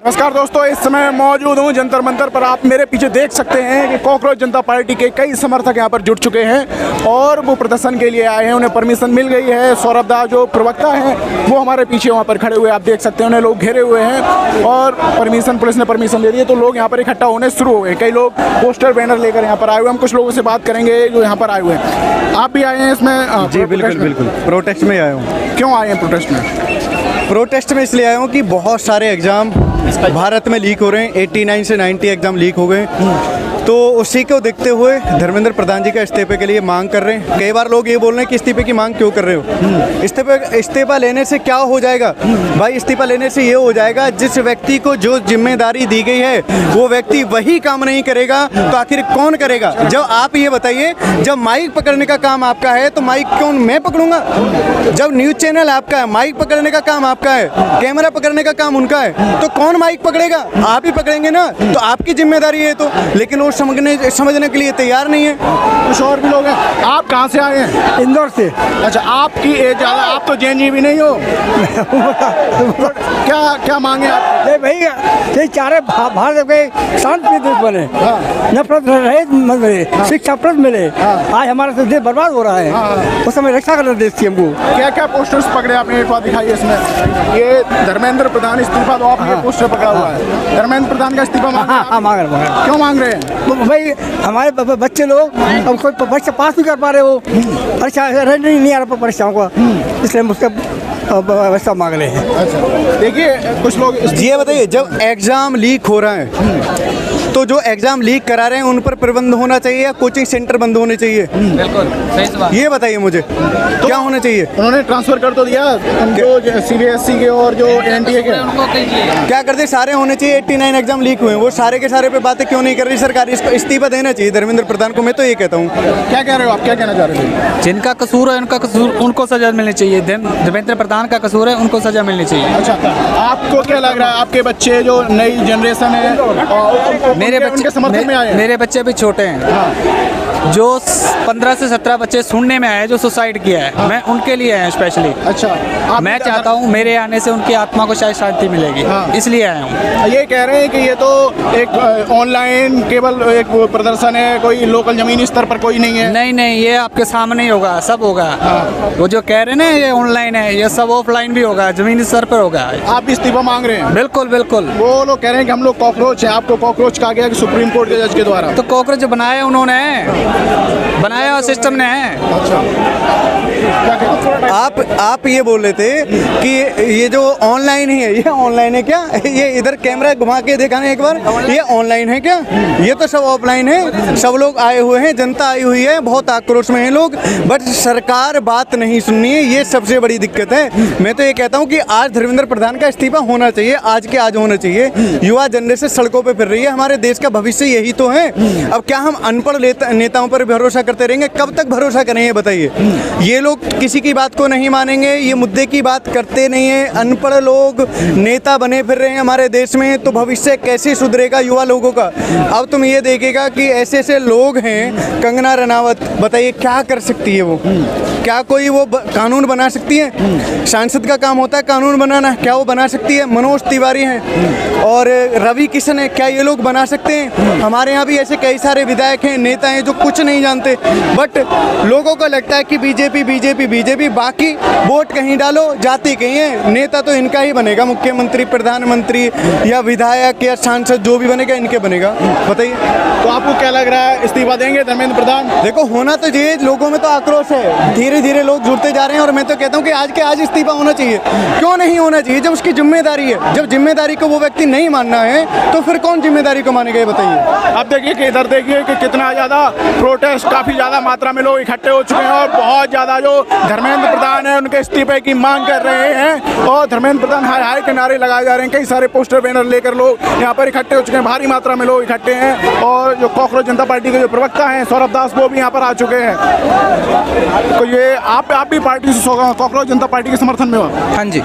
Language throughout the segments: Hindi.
नमस्कार दोस्तों, इस समय मौजूद हूँ जंतर मंतर पर। आप मेरे पीछे देख सकते हैं कि कॉकरोच जनता पार्टी के कई समर्थक यहाँ पर जुट चुके हैं और वो प्रदर्शन के लिए आए हैं। उन्हें परमिशन मिल गई है। सौरभ दास जो प्रवक्ता हैं वो हमारे पीछे वहाँ पर खड़े हुए, आप देख सकते हैं। उन्हें लोग घेरे हुए हैं और पुलिस ने परमिशन दे दी है, तो लोग यहाँ पर इकट्ठा होने शुरू हो गए। कई लोग पोस्टर बैनर लेकर यहाँ पर आए हुए हैं। हम कुछ लोगों से बात करेंगे जो यहाँ पर आए हुए हैं। आप भी आए हैं इसमें? जी बिल्कुल प्रोटेस्ट में आया हूँ। क्यों आए हैं प्रोटेस्ट में? प्रोटेस्ट में इसलिए आया हूँ कि बहुत सारे एग्ज़ाम भारत में लीक हो रहे हैं। 89 से 90 एग्ज़ाम लीक हो गए, तो उसी को देखते हुए धर्मेंद्र प्रधान जी का इस्तीफे के लिए मांग कर रहे हैं। कई बार लोग ये बोल रहे हैं कि इस्तीफे की मांग क्यों कर रहे हो? इस्तीफा लेने से क्या हो जाएगा भाई? इस्तीफा लेने से ये हो जाएगा, जिस व्यक्ति को जो जिम्मेदारी दी गई है वो व्यक्ति वही काम नहीं करेगा तो आखिर कौन करेगा? जब आप ये बताइए, जब माइक पकड़ने का काम आपका है तो माइक कौन मैं पकड़ूंगा? जब न्यूज़ चैनल आपका है, माइक पकड़ने का काम आपका है, कैमरा पकड़ने का काम उनका है, तो कौन माइक पकड़ेगा? आप ही पकड़ेंगे ना, तो आपकी जिम्मेदारी है। तो लेकिन वो समझने के लिए तैयार नहीं है। कुछ और भी लोग हैं। आप कहाँ से आए हैं? इंदौर से। अच्छा, आपकी एज ज़्यादा, आप तो जैनी भी नहीं हो। क्या मांगे आप? ये भाई ये चारे भारत के शांति देश बने, नफरत रहित मत बने, शिक्षा प्रद मिले। आज हमारा तो देश बर्बाद हो रहा है, उस समय रक्षा करना देश की हमको। क्या क्या पोस्टर्स पकड़े आपने? एक बात दिखाइए इसमें। ये धर्मेंद्र प्रधान इस्तीफा, तो आपने ये पोस्टर पकड़ा हुआ है। धर्मेंद्र प्रधान का इस्तीफा मांग रहे हैं। क्यों मांग रहे हैं? भाई हमारे बच्चे लोग अब कोई परीक्षा पास नहीं कर पा रहे, वो परीक्षा नहीं आ रहा परीक्षाओं को, इसलिए हम उसका व्यवस्था मांग रहे हैं। अच्छा, देखिए कुछ लोग ये बताइए, जब एग्ज़ाम लीक हो रहा है तो जो एग्ज़ाम लीक करा रहे हैं उन पर प्रतिबंध होना चाहिए या कोचिंग सेंटर बंद होने चाहिए? बिल्कुल सही सवाल। ये बताइए मुझे, तो क्या होना चाहिए? उन्होंने ट्रांसफर कर तो दिया जो CBSE के और जो NTA के, उनको कीजिए। क्या करते? सारे होने चाहिए। 89 एग्जाम लीक हुए हैं, वो सारे के सारे पे बातें क्यों नहीं कर रही सरकार? इसको इस्तीफा देना चाहिए धर्मेंद्र प्रधान को, मैं तो ये कहता हूँ। क्या कह रहे हो आप? क्या कहना चाह रहे थे? जिनका कसूर है उनका कसूर, उनको सजा मिलनी चाहिए। धर्मेंद्र प्रधान का कसूर है, उनको सजा मिलनी चाहिए। अच्छा, आपको क्या लग रहा है? आपके बच्चे जो नई जनरेशन है, उनके समर्थन में आए हैं? मेरे बच्चे भी छोटे हैं, जो 15 से 17 बच्चे सुनने में आए जो सुसाइड किया है, मैं उनके लिए आया हूँ स्पेशली। अच्छा, मैं चाहता हूँ मेरे आने से उनकी आत्मा को शायद शांति मिलेगी, इसलिए आया हूँ। ये कह रहे हैं कि ये तो एक ऑनलाइन केवल एक प्रदर्शन है, कोई लोकल जमीनी स्तर पर कोई नहीं है। नहीं, ये आपके सामने ही होगा, सब होगा। वो जो कह रहे हैं ना ये ऑनलाइन है, ये सब ऑफलाइन भी होगा, जमीनी स्तर पर होगा। आप इस्तीफा मांग रहे हैं? बिल्कुल बिल्कुल। वो लोग कह रहे हैं कि हम लोग कॉकरोच हैं। आपको कॉकरोच कहा गया कि सुप्रीम कोर्ट के जज के द्वारा? तो कॉकरोच बनाया उन्होंने, बनाया और सिस्टम ने है। आप ये बोल रहे थे कि ये जो ऑनलाइन है, ये ऑनलाइन है क्या? ये इधर कैमरा घुमा के दिखाने एक बार, ये ऑनलाइन है क्या? ये तो सब ऑफलाइन है। सब लोग आए हुए हैं, जनता आई हुई है, बहुत आक्रोश में है लोग, बट सरकार बात नहीं सुननी है। ये सबसे बड़ी दिक्कत है। मैं तो ये कहता हूँ कि आज धर्मेंद्र प्रधान का इस्तीफा होना चाहिए, आज के आज होना चाहिए। युवा जनरेशन सड़कों पर फिर रही है, हमारे देश का भविष्य यही तो है। अब क्या हम अनपढ़ नेताओं पर भरोसा करते रहेंगे? कब तक भरोसा करें ये बताइए? ये लोग किसी की बात को नहीं मानेंगे, ये मुद्दे की बात करते नहीं है। अनपढ़ लोग नेता बने फिर रहे हैं हमारे देश में, तो भविष्य कैसे सुधरेगा युवा लोगों का? अब तुम ये देखेगा कि ऐसे ऐसे लोग हैं, कंगना रनावत, बताइए क्या कर सकती है वो? क्या कोई वो कानून बना सकती है? सांसद का काम होता है कानून बनाना, क्या वो बना सकती है? मनोज तिवारी हैं और रवि किशन है, क्या ये लोग बना सकते हैं? हमारे यहाँ भी ऐसे कई सारे विधायक हैं, नेता हैं जो कुछ नहीं जानते, बट लोगों को लगता है कि बीजेपी, बाकी वोट कहीं डालो, जाति कहीं है, नेता तो इनका ही बनेगा, मुख्यमंत्री, प्रधानमंत्री या विधायक या सांसद जो भी बनेगा इनके बनेगा। बताइए, तो आपको क्या लग रहा है, इस्तीफा देंगे धर्मेंद्र प्रधान? देखो होना तो चाहिए, लोगों में तो आक्रोश है, धीरे धीरे लोग जुड़ते जा रहे हैं और मैं तो कहता हूँ कि आज के आज इस्तीफा होना चाहिए। क्यों नहीं होना चाहिए? जब उसकी जिम्मेदारी है, जब जिम्मेदारी को वो व्यक्ति नहीं मानना है तो फिर कौन जिम्मेदारी को मानेगा? ये बताइए। अब देखिए कि इधर देखिए कि कितना ज़्यादा प्रोटेस्ट, काफ़ी ज़्यादा मात्रा में लोग इकट्ठे हो चुके हैं और बहुत ज़्यादा जो धर्मेंद्र प्रधान है उनके इस्तीफे की मांग कर रहे हैं और धर्मेंद्र प्रधान हाय हाय के नारे लगाए जा रहे हैं। कई सारे पोस्टर बैनर लेकर लोग यहाँ पर इकट्ठे हो चुके हैं, भारी मात्रा में लोग इकट्ठे हैं और जो कॉकरोच जनता पार्टी के जो प्रवक्ता हैं सौरभ दास, वो भी यहाँ पर आ चुके हैं। तो ये आप भी पार्टी से कॉकरोच जनता पार्टी के समर्थन में हो? हाँ जी।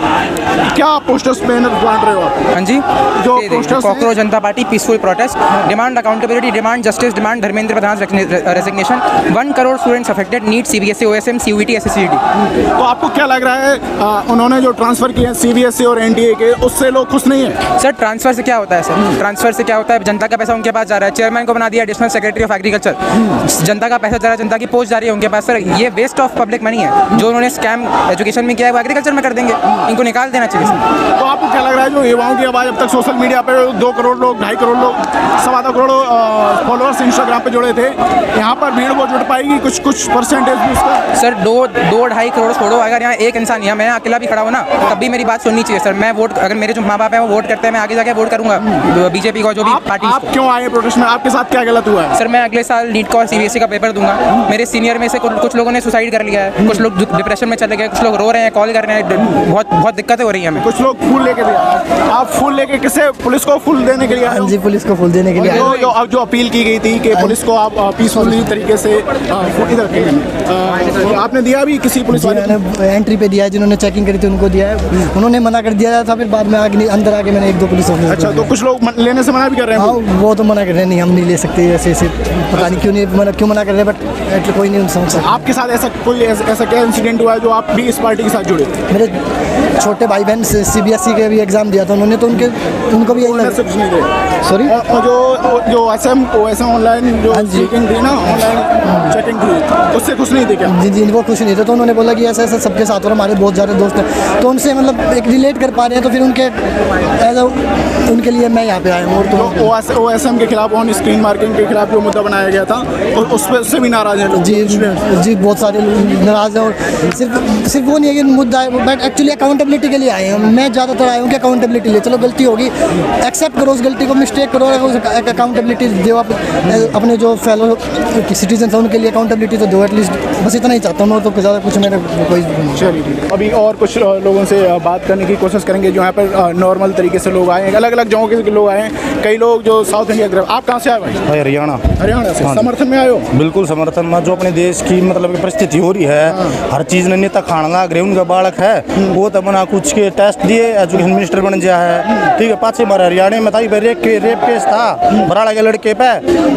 क्या पोस्टर्स बैनर बांट रहे हो आप? हाँ जी। जो posters cockroach Janata party peaceful protest, demand accountability, demand justice, demand Dharmendra Pradhan resignation, 1 crore students affected, NEET, CBSE, OSM, CUET, SSCET. तो आपको क्या लग रहा है उन्होंने जो ट्रांसफर किए हैं सीबीएसई और एनडीए के, उससे लोग खुश नहीं है? सर ट्रांसफर से क्या होता है सर? ट्रांसफर से क्या होता है? जनता का पैसा उनके पास जा रहा है, चेयरमैन को बना दिया एडिशनल सेक्रेटरी ऑफ एग्रीकल्चर, जनता का पैसा जा रहा है, जनता की पोस्ट जा रही है उनके पास। सर ये वेस्ट ऑफ पब्लिक मनी है। जो उन्होंने स्कैम एजुकेशन में किया है वो एग्रीकल्चर में कर देंगे, इनको निकाल देना चाहिए सर। तो आपको क्या लग रहा है जो युवाओं की आवाज़ अब तक सोशल मीडिया पे 2 करोड़ लोग, 2.5 करोड़ लोग, 2.25 करोड़ फॉलोअर्स इंस्टाग्राम पे जुड़े थे, यहाँ पर भीड़ वो जुट पाएगी कुछ परसेंटेज भी उसका? सर 2-2.5 करोड़ छोड़ो, अगर यहाँ एक इंसान, यहाँ मैं अकेला भी खड़ा हूँ ना, तब भी मेरी बात सुननी चाहिए सर। मैं वोट, अगर मेरे जो माँ बाप हैं वो वोट करते हैं, मैं आगे जाके वोट करूँगा बीजेपी को, जो भी पार्टी। आप क्यों आए प्रोटेस्ट में? आपके साथ क्या गलत हुआ है? सर मैं अगले साल नीट का और सीबीएसई का पेपर दूंगा। मेरे सीनियर में से कुछ लोगों ने सुसाइड कर लिया है, कुछ लोग डिप्रेशन में चले गए, कुछ लोग रो रहे हैं, कॉल कर रहे हैं, बहुत दिक्कतें हो रही हैं हमें। कुछ लोग फूल लेके दिया, आप फूल लेके किसे? पुलिस को फूल देने के लिए आए हो? जी पुलिस को फूल देने के लिए जो अपील की गई थी कि पुलिस को आप पीसफुली तरीके से इधर आपने दिया भी किसी पुलिस वाले? मैंने एंट्री पे दिया है, जिन्होंने चेकिंग करी थी उनको दिया है, उन्होंने मना कर दिया था, फिर बाद में आगे अंदर आके मैंने 1-2 पुलिस ऑफिसर। अच्छा, तो कुछ लोग लेने से मना भी कर रहे हैं? हाँ वो तो मना कर रहे हैं, नहीं हम नहीं ले सकते ऐसे पता नहीं क्यों मना कर रहे हैं, बट कोई नहीं समझ सकता। आपके साथ ऐसा क्या इंसिडेंट हुआ है जो आप भी इस पार्टी के साथ जुड़े? मेरे छोटे भाई बहन सीबीएसई के भी एग्जाम दिया था उन्होंने, तो उनको भी यही कुछ नहीं थे। सॉरी, और जो एसएम ऑनलाइन जो चेकिंग थी ना, ऑनलाइन चेकिंग थी, उससे खुश नहीं थे क्या? जी वो खुश नहीं थे, तो उन्होंने बोला कि ऐसा ऐसा सबके साथ हो रहा, हमारे बहुत ज़्यादा दोस्त हैं, तो उनसे मतलब एक रिलेट कर पा रहे हैं, तो फिर उनके लिए मैं यहाँ पे आया हूँ। और तो ओएसएम के खिलाफ, ऑन स्क्रीन मार्किंग के खिलाफ जो मुद्दा बनाया गया था, और उस पर उससे भी नाराज हैं लोग? जी बहुत सारे लोग नाराज हैं, और सिर्फ वो नहीं है कि मुद्दा है, बट एक्चुअली अकाउंटेबिलिटी के लिए आए हैं। मैं ज़्यादातर आया हूँ कि अकाउंटेबिलिटी लिए, चलो गलती होगी एक्सेप्ट करो, उस गलती को मिस्टेक करो, अकाउंटेबिलिटी दो, आप अपने जो फेलो सिटीजन हैं उनके लिए अकाउंटेबिलिटी तो दो एटलीस्ट, बस इतना ही चाहता हूँ, तो ज़्यादा कुछ मेरे कोई। चलिए, अभी और कुछ लोगों से बात करने की कोशिश करेंगे जो यहाँ पर नॉर्मल तरीके से लोग आए हैं, अलग अलग जगहों के लोग आए हैं, कई लोग जो साउथ इंडिया की तरफ। आप कहाँ से आए भाई? हरियाणा से। समर्थन में आए हो? बिल्कुल समर्थन में, जो अपने देश की मतलब परिस्थिति हो रही है, हर चीज़ ने नेता खाना लाग रहे, उनका बालक है वो तो बना कुछ के टेस्ट दिए, एजुकेशन मिनिस्टर बन गया है, ठीक है। पाछे मारे हरियाणा में था रेप केस था बराड़ा के लड़के पे,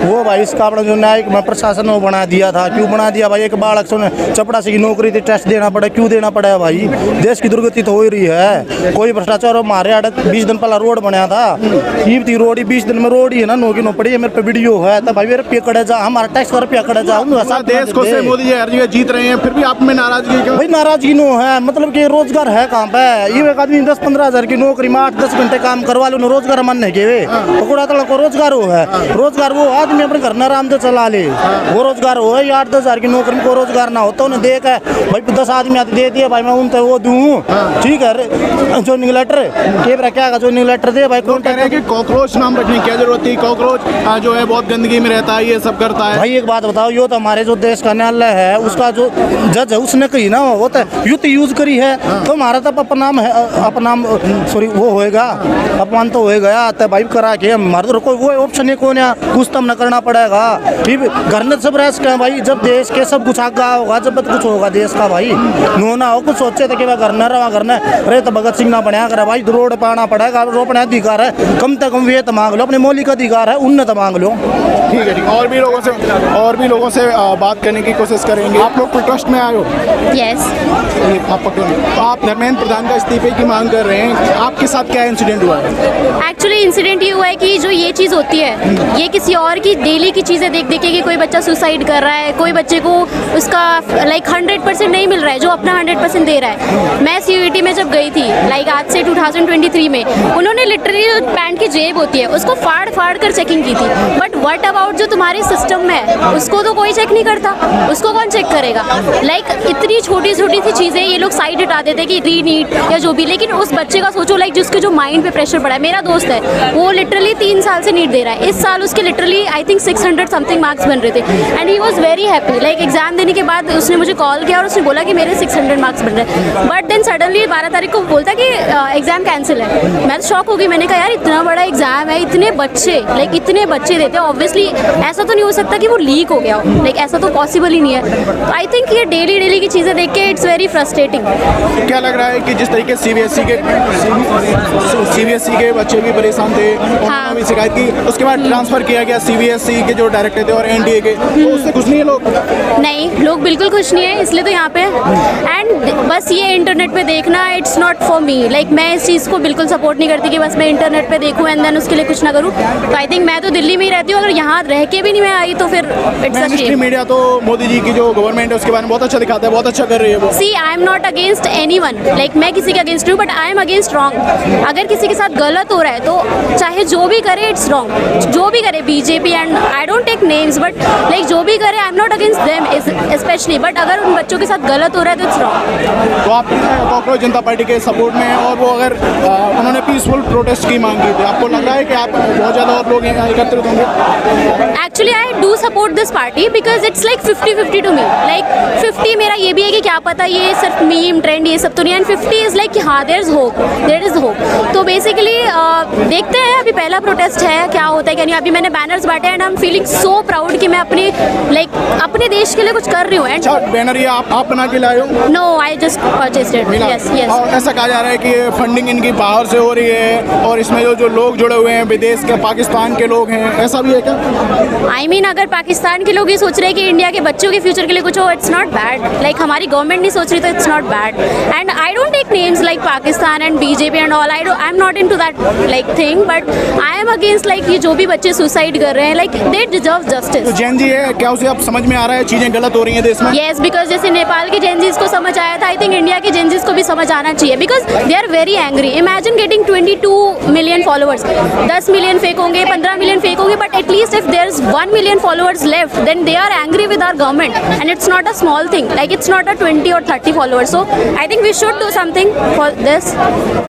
वो भाई इसका अपना जो न्यायिक प्रशासन वो बना दिया था। क्यों बना दिया भाई? एक बालक से चपड़ा से की नौकरी थी, टेस्ट देना पड़ा, क्यों देना पड़ा भाई? देश की दुर्गति तो हो ही रही है, कोई भ्रष्टाचार मारे आड़त 20 दिन पहला रोड बनाया था, ईब थी रोड, 20 दिन में रोड ही है ना, नो की नो पड़ी है। मेरे पे वीडियो है तो भाई मेरे पे कड़े जा, हमारा टैक्स कर पे कड़े जा, देश को से मोदी जी हर जगह जीत रहे हैं, फिर भी आप में नाराजगी क्यों? भाई नाराजगी नो है, मतलब कि रोजगार है कहाँ पे? ये एक आदमी 10-15 हज़ार की नौकरी में 8-10 घंटे काम करवा लो, रोजगार मन नहीं के वे पकड़ा तड़ा को रोजगार हो है, रोजगार वो आदमी अपने घर में आराम से चला ले, वो रोजगार हो है। 8-10 हज़ार की नौकरी में को रोजगार ना होता, उन्हें देख है भाई 10 आदमी आते दे दिए भाई मैं उन वो दूँ, ठीक है। ज्वाइनिंग लेटर के क्या ज्वाइनिंग लेटर दे भाई? कौन कह रहे हैं कि कॉकरोच नाम रखने की क्या जरूरत थी? कॉकरोच जो है बहुत गंदगी में रहता है, ये सब करता है। भाई एक बात बताओ, यो तो हमारे जो देश का न्यायालय है उसका जो जज है उसने कही ना वो तो युद्ध यूज करी है, तो हमारा तो अपनाम है, अपनाम सॉरी वो होएगा, अपमान तो हो गया तो भाई करा के हमारे तो कोई वो ऑप्शन है कौन है, कुछ तो न करना पड़ेगा। ठीक घर में सब रह सके भाई, जब देश के सब कुछ आगा होगा, जब कुछ होगा देश का भाई, नो ना हो कुछ सोचे थे कि मैं घर न रहा घर न अरे तो भगत सिंह ना बनाया करे भाई, रोड पाना पड़ेगा, रोपने अधिकार है, कम से कम वे तो मांग लो, अपने मौलिक अधिकार है उनने तो मांग लो। ठीक है, ठीक। और भी लोगों से बात करने की कोशिश करेंगे। आप लोग प्रोटेस्ट में आए हो? यस। तो आप धर्मेंद्र प्रधान का इस्तीफे की मांग कर रहे हैं, आपके साथ क्या इंसिडेंट हुआ है? एक्चुअली इंसिडेंट ये हुआ है कि जो ये चीज़ होती है ये किसी और की डेली की चीज़ें देख देख के कि कोई बच्चा सुसाइड कर रहा है, कोई बच्चे को उसका लाइक 100% नहीं मिल रहा है जो अपना 100% दे रहा है। मैं सीयूईटी में जब गई थी लाइक आज से 2023 में, उन्होंने लिटरली पैंट की जेब होती है उसको फाड़ फाड़ कर चेकिंग की थी, बट व्हाट अबाउट जो तुम्हारे सिस्टम में है उसको तो कोई चेक नहीं करता, उसको कौन चेक करेगा? लाइक इतनी छोटी छोटी सी चीज़ें ये लोग साइड हटा देते हैं कि री नीट या जो भी, लेकिन उस बच्चे का सोचो लाइक जिसके जो माइंड पे प्रेशर पड़ा है। मेरा दोस्त है वो लिटरली 3 साल से नीट दे रहा है, इस साल उसके literally I think 600 something marks बन रहे थे and he was very happy. Like exam देने के बाद उसने मुझे कॉल किया और उसने बोला कि मेरे 600 मार्क्स बन रहे हैं, बट देन सडनली 12 तारीख को बोलता कि एग्जाम कैंसिल है। मैं तो शॉक हो गई, मैंने कहा यार इतना बड़ा एग्जाम में इतने बच्चे देते हैं, ऑब्वियसली ऐसा तो नहीं हो सकता कि वो लीक हो गया हो, लाइक ऐसा तो पॉसिबल ही नहीं है। तो आई थिंक ये डेली की चीज़ें देख के इट्स वेरी फ्रस्ट्रेटिंग। क्या लग रहा है कि जिस तरीके सीबीएसई के बच्चे भी परेशान थे, उन्होंने भी शिकायत की, उसके बाद ट्रांसफ़र किया गया सीबीएसई के जो डायरेक्टर थे और एनडीए के, तो उससे खुश नहीं है लोग? नहीं, लोग बिल्कुल खुश नहीं है, इसलिए तो यहाँ पे एंड बस ये इंटरनेट पे देखना it's not for me. Like मैं इस चीज़ को बिल्कुल सपोर्ट नहीं करती कि बस मैं इंटरनेट पे देखूँ एंड देन उसके लिए कुछ ना करूँ। तो आई थिंक मैं तो दिल्ली में ही रहती हूँ, अगर यहाँ रह के भी नहीं मैं आई तो फिर इट्स अ शेम। मीडिया तो मोदी जी की जो गवर्नमेंट है उसके बारे में बहुत अच्छा दिखाता है, बहुत अच्छा कर रही है वो। See I am not against anyone, like मैं किसी के अगेंस्ट हूँ, but I am against wrong. अगर किसी के साथ गलत हो रहा है तो चाहे जो भी करे इट्स रॉन्ग, जो भी करे BJP and I don't take names, but like जो भी करे I am not against them specially, but अगर उन बच्चों के साथ गलत हो रहा है तो इट्स रॉन्ग। तो आप कॉकरोच जनता पार्टी के सपोर्ट में हैं और वो अगर उन्होंने पीसफुल प्रोटेस्ट की मांग की थी, आपको लग रहा है कि आप बहुत ज़्यादा और लोग यहाँ एकत्रित होंगे? Actually I do support this party because it's like 50-50 to me. Like 50 मेरा ये भी है कि क्या पता ये सिर्फ मीम ट्रेंड ये सब तो नहीं, एंड 50 इज़ लाइक हाँ देयर इज़ होप। तो बेसिकली देखते हैं, अभी पहला प्रोटेस्ट है, क्या होता है क्या नहीं। अभी मैंने बैनर्स बांटे and I am feeling so proud कि मैं अपने देश के लिए कुछ कर रही हूँ। एंड बैनर ये आप बना के लाए हो? No, I just purchased it. Yes. और ऐसा कहा जा रहा है कि फंडिंग इनकी बाहर से हो रही है और इसमें जो लोग जुड़े हुए हैं विदेश के, पाकिस्तान के लोग हैं, ऐसा भी है क्या? आई मीन अगर पाकिस्तान के लोग ये सोच रहे हैं कि इंडिया के बच्चों के फ्यूचर के लिए कुछ हो, इट्स नॉट बैड। लाइक हमारी गवर्नमेंट नहीं सोच रही तो it's not bad. And I don't take names like Pakistan and BJP and all, I am not into that like thing, but I am against like ये जो भी बच्चे सुसाइड कर रहे हैं, लाइक दे डिजर्व जस्टिस। तो जैन जी है, क्या उसे अब समझ में आ रहा है चीज़ें गलत हो रही हैं देश में? येस, बिकॉज जैसे नेपाल के जेनजीज को समझ आया था, आई थिंक इंडिया के जेनजीज को भी समझ आना चाहिए, because they are very angry. Imagine getting 22 million followers, 10 million fake होंगे, 15 मिलियन फेक होंगे, but at least if there is 1 million followers left then they are angry with our government and it's not a small thing, like it's not a 20 or 30 followers. So I think we should do something for this.